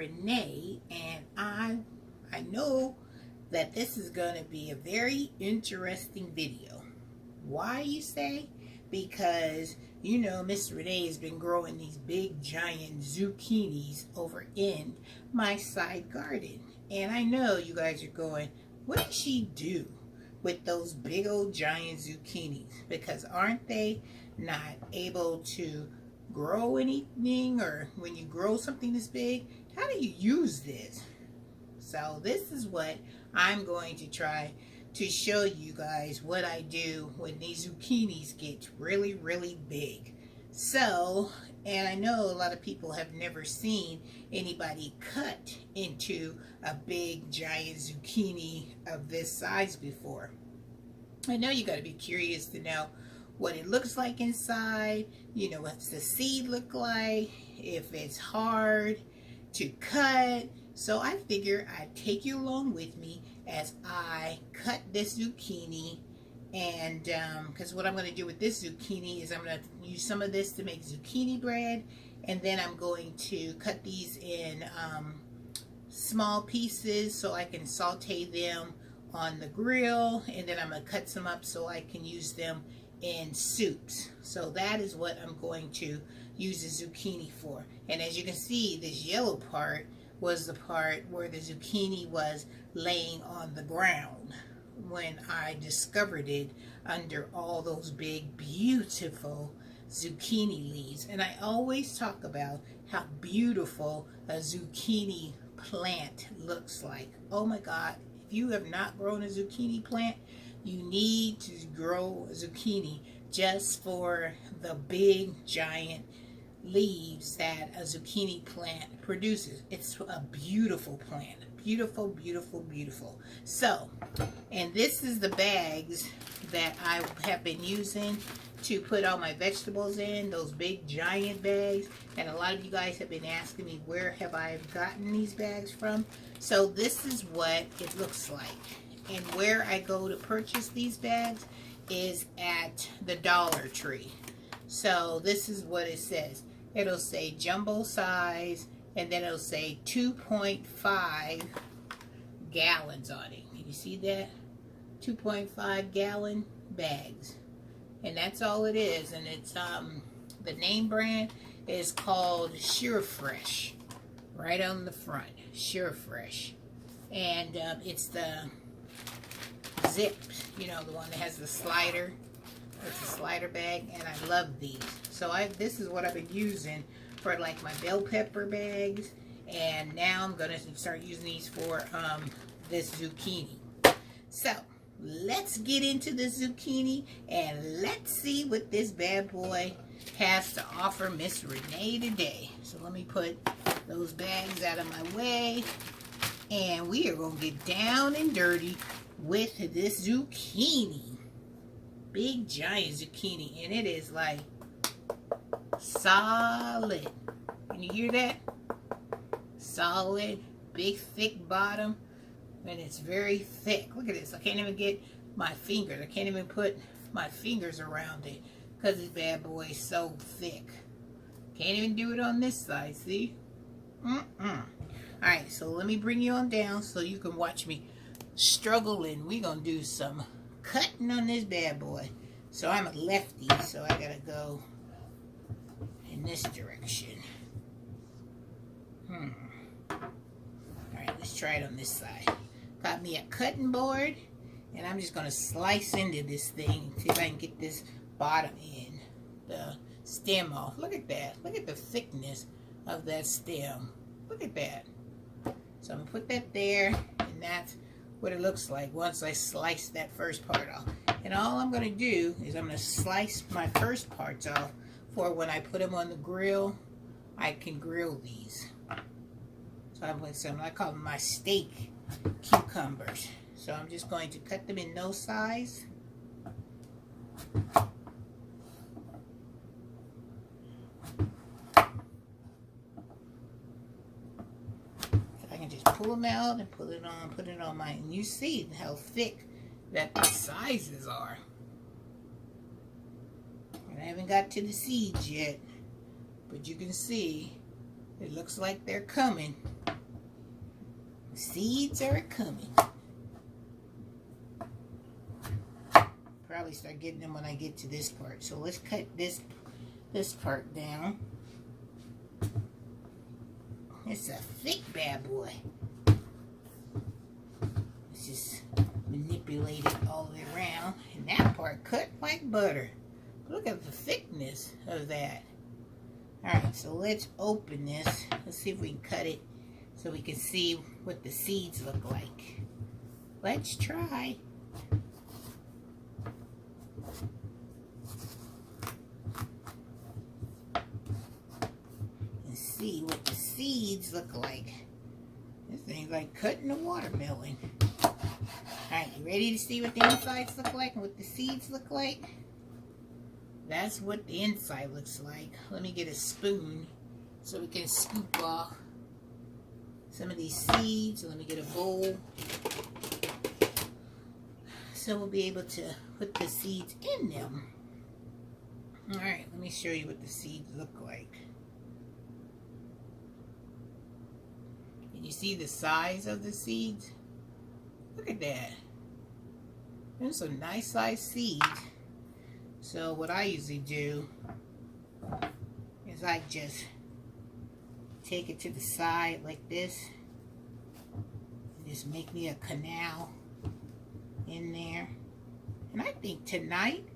Renee, and I know that this is going to be a very interesting video. Why, you say? Because you know Miss Renee has been growing these big giant zucchinis over in my side garden, and I know you guys are going, what did she do with those big old giant zucchinis? Because aren't they not able to grow anything? Or when you grow something this big, how do you use this? So this is what I'm going to try to show you guys what I do when these zucchinis get really, really big. So, and I know a lot of people have never seen anybody cut into a big giant zucchini of this size before. I know you got to be curious to know what it looks like inside, you know, what's the seed look like, if it's hard to cut. So I figure I'd take you along with me as I cut this zucchini. And because what I'm going to do with this zucchini is I'm going to use some of this to make zucchini bread, and then I'm going to cut these in small pieces so I can saute them on the grill, and then I'm going to cut some up so I can use them in soups. So that is what I'm going to use the zucchini for. And as you can see, this yellow part was the part where the zucchini was laying on the ground when I discovered it under all those big beautiful zucchini leaves. And I always talk about how beautiful a zucchini plant looks like. Oh my God, if you have not grown a zucchini plant, you need to grow a zucchini just for the big giant leaves that a zucchini plant produces. It's a beautiful plant. Beautiful, beautiful, beautiful. So, and this is the bags that I have been using to put all my vegetables in, those big giant bags. And a lot of you guys have been asking me, where have I gotten these bags from? So this is what it looks like. And where I go to purchase these bags is at the Dollar Tree. So this is what it says. It'll say jumbo size, and then it'll say 2.5 gallons on it. Can you see that? 2.5 gallon bags. And that's all it is. And it's the name brand is called Surefresh. Right on the front. Surefresh. And it's the zip, you know, the one that has the slider. It's a slider bag, and I love these. So this is what I've been using for like my bell pepper bags, and now I'm gonna start using these for this zucchini. So let's get into the zucchini and let's see what this bad boy has to offer Miss Renee today. So let me put those bags out of my way, and we are gonna get down and dirty with this zucchini. Big giant zucchini, and it is like solid. Can you hear that? Solid, big thick bottom, and it's very thick. Look at this. I can't even get my fingers. I can't even put my fingers around it because this bad boy is so thick. Can't even do it on this side, see? Alright, so let me bring you on down so you can watch me struggle, and we're gonna do some cutting on this bad boy. So I'm a lefty, so I gotta go in this direction. Alright, let's try it on this side. Got me a cutting board, and I'm just gonna slice into this thing, see if I can get this bottom end, the stem off. Look at that. Look at the thickness of that stem. Look at that. So I'm gonna put that there, and that's what it looks like once I slice that first part off. And all I'm going to do is I'm going to slice my first parts off for when I put them on the grill, I can grill these. So I'm going to call them my steak cucumbers. So I'm just going to cut them in no size. Just pull them out and put it on my, and you see how thick that the sizes are. And I haven't got to the seeds yet, but you can see it looks like they're coming. The seeds are coming. Probably start getting them when I get to this part. So let's cut this part down. It's a thick bad boy. Let's just manipulate it all the way around. And that part cut like butter. Look at the thickness of that. Alright, so let's open this. Let's see if we can cut it so we can see what the seeds look like. Let's try. And see what the seeds look like. This thing's like cutting a watermelon. Alright, you ready to see what the insides look like and what the seeds look like? That's what the inside looks like. Let me get a spoon so we can scoop off some of these seeds. Let me get a bowl so we'll be able to put the seeds in them. Alright, let me show you what the seeds look like. Can you see the size of the seeds? Look at that. There's some nice sized seeds. So what I usually do is I just take it to the side like this. And just make me a canal in there. And I think tonight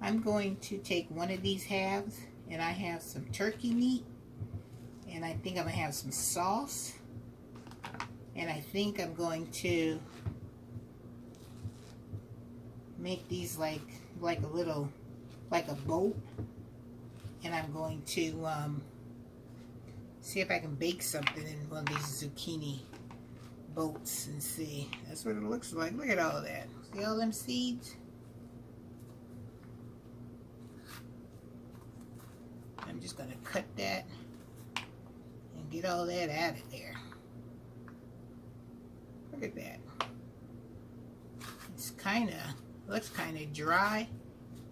I'm going to take one of these halves and I have some turkey meat. And I think I'm going to have some sauce. And I think I'm going to make these like a little, like a boat. And I'm going to see if I can bake something in one of these zucchini boats and see. That's what it looks like. Look at all that. See all them seeds? I'm just going to cut that and get all that out of there. Look at that. It's looks kind of dry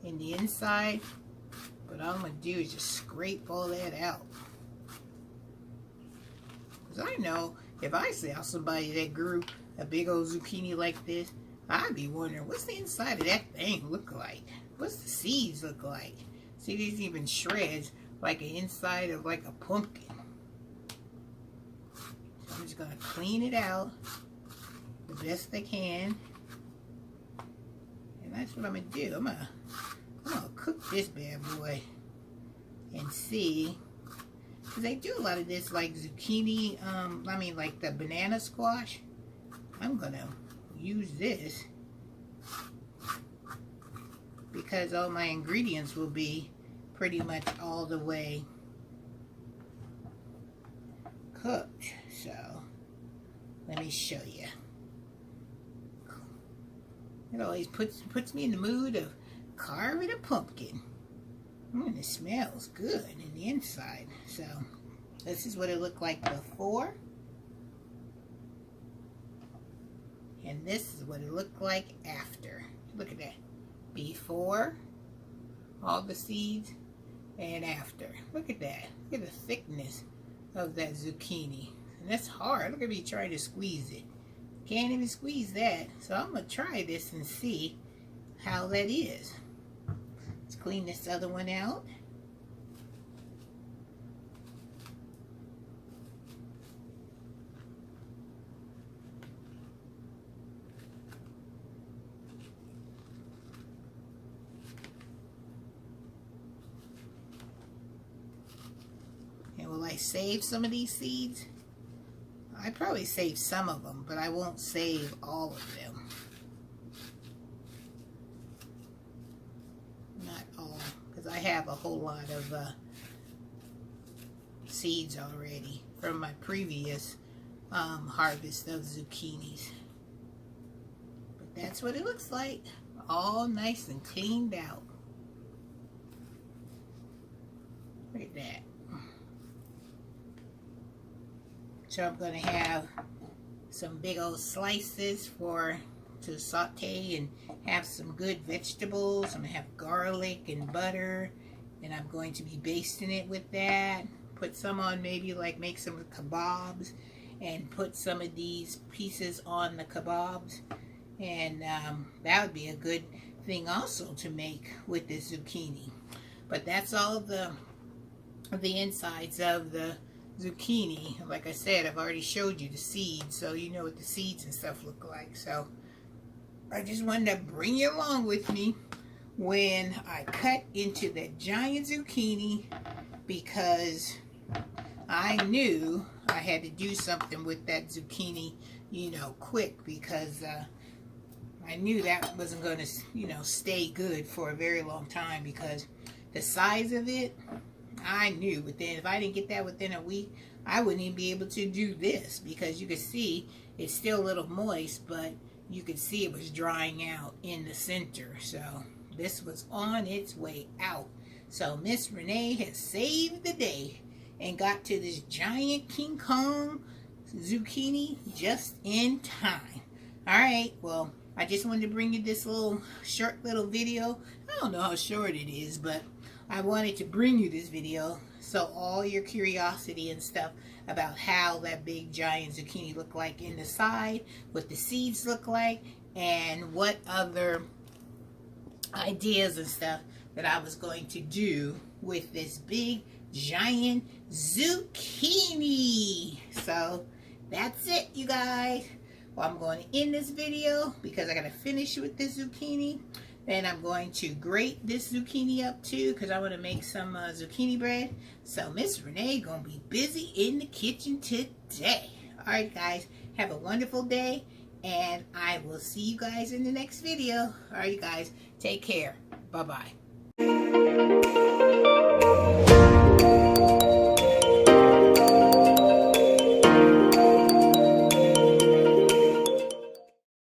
in the inside, but all I'm going to do is just scrape all that out. Because I know if I saw somebody that grew a big old zucchini like this, I'd be wondering, what's the inside of that thing look like? What's the seeds look like? See, these even shreds like an inside of like a pumpkin. So I'm just going to clean it out the best I can. And that's what I'm going to do. I'm gonna cook this bad boy and see. Because they do a lot of this like zucchini, like the banana squash. I'm going to use this because all my ingredients will be pretty much all the way cooked. So, let me show you. It always puts me in the mood of carving a pumpkin. It smells good in the inside. So, this is what it looked like before. And this is what it looked like after. Look at that. Before, all the seeds, and after. Look at that. Look at the thickness of that zucchini. And that's hard. Look at me trying to squeeze it. Can't even squeeze that. So I'm going to try this and see how that is. Let's clean this other one out. And will I save some of these seeds? I probably save some of them, but I won't save all of them. Not all, because I have a whole lot of seeds already from my previous harvest of zucchinis. But that's what it looks like, all nice and cleaned out. Look at that. So I'm going to have some big old slices to saute and have some good vegetables. I'm going to have garlic and butter, and I'm going to be basting it with that. Put some on, maybe like make some kebabs, and put some of these pieces on the kebabs. And that would be a good thing also to make with the zucchini. But that's all the insides of the zucchini. Like I said, I've already showed you the seeds, so you know what the seeds and stuff look like. So I just wanted to bring you along with me when I cut into the giant zucchini, because I knew I had to do something with that zucchini, you know, quick, because I knew that wasn't going to, you know, stay good for a very long time, because the size of it, I knew within, if I didn't get that within a week, I wouldn't even be able to do this, because you could see it's still a little moist, but you could see it was drying out in the center. So this was on its way out. So Miss Renee has saved the day and got to this giant King Kong zucchini just in time. All right, well, I just wanted to bring you this little short little video. I don't know how short it is, but I wanted to bring you this video so all your curiosity and stuff about how that big giant zucchini looked like in the side, what the seeds look like, and what other ideas and stuff that I was going to do with this big giant zucchini. So that's it, you guys. Well, I'm going to end this video because I got to finish with this zucchini. Then I'm going to grate this zucchini up too, because I want to make some zucchini bread. So Miss Renee going to be busy in the kitchen today. All right, guys. Have a wonderful day, and I will see you guys in the next video. All right, you guys. Take care. Bye-bye.